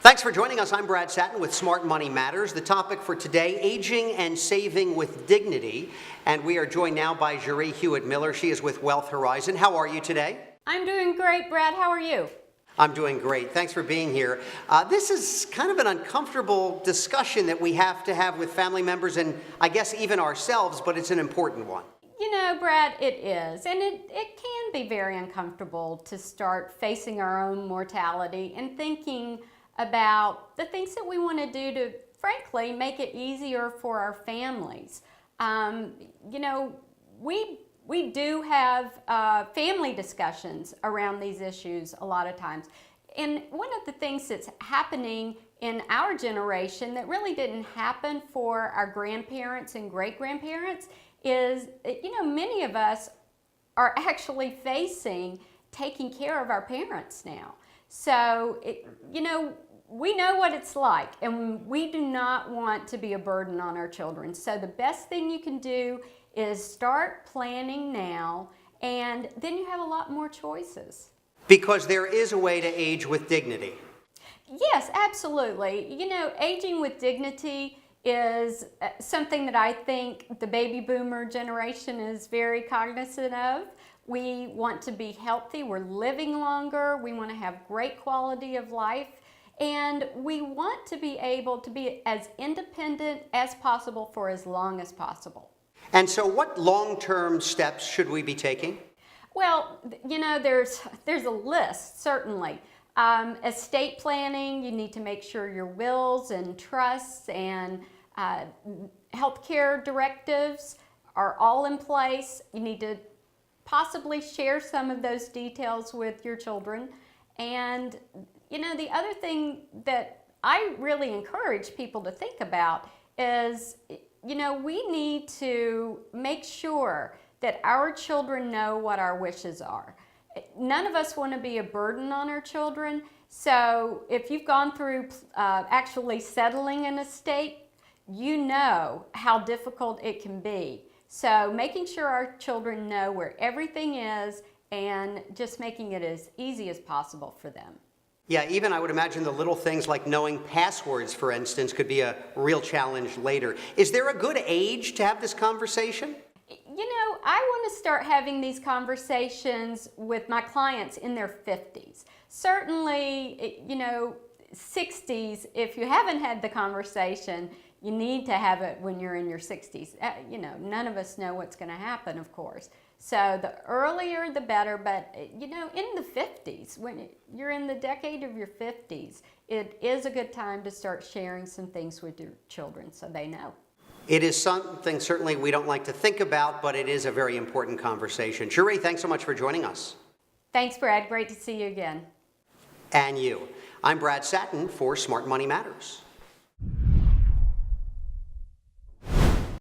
Thanks for joining us. I'm Brad Satin with Smart Money Matters. The topic for today, aging and saving with dignity. And we are joined now by Jerrí Hewett Miller. She is with Wealth Horizon. How are you today? I'm doing great, Brad. How are you? I'm doing great. Thanks for being here. This is kind of an uncomfortable discussion that we have to have with family members and I guess even ourselves, but it's an important one. You know, Brad, it is. And it can be very uncomfortable to start facing our own mortality and thinking about the things that we want to do to, frankly, make it easier for our families. You know, we do have family discussions around these issues a lot of times. And one of the things that's happening in our generation that really didn't happen for our grandparents and great-grandparents is, you know, many of us are actually facing taking care of our parents now. So, you know, we know what it's like, and we do not want to be a burden on our children. So the best thing you can do is start planning now, and then you have a lot more choices. Because there is a way to age with dignity. Yes, absolutely. You know, aging with dignity is something that I think the baby boomer generation is very cognizant of. We want to be healthy, we're living longer, we want to have great quality of life, and we want to be able to be as independent as possible for as long as possible. And so what long-term steps should we be taking? Well, you know, there's a list, certainly. Estate planning, you need to make sure your wills and trusts and healthcare directives are all in place. You need to possibly share some of those details with your children. And, you know, the other thing that I really encourage people to think about is, you know, we need to make sure that our children know what our wishes are. None of us want to be a burden on our children. So if you've gone through actually settling an estate, you know how difficult it can be. So making sure our children know where everything is and just making it as easy as possible for them. Yeah, even I would imagine the little things like knowing passwords, for instance, could be a real challenge later. Is there a good age to have this conversation? You know, I want to start having these conversations with my clients in their 50s. Certainly, you know, 60s, if you haven't had the conversation, you need to have it when you're in your 60s. You know, none of us know what's going to happen, of course. So the earlier the better, but you know, in the 50s, when you're in the decade of your 50s, it is a good time to start sharing some things with your children so they know. It is something certainly we don't like to think about, but it is a very important conversation. Jerrí, thanks so much for joining us. Thanks, Brad. Great to see you again. And you. I'm Brad Satin for Smart Money Matters.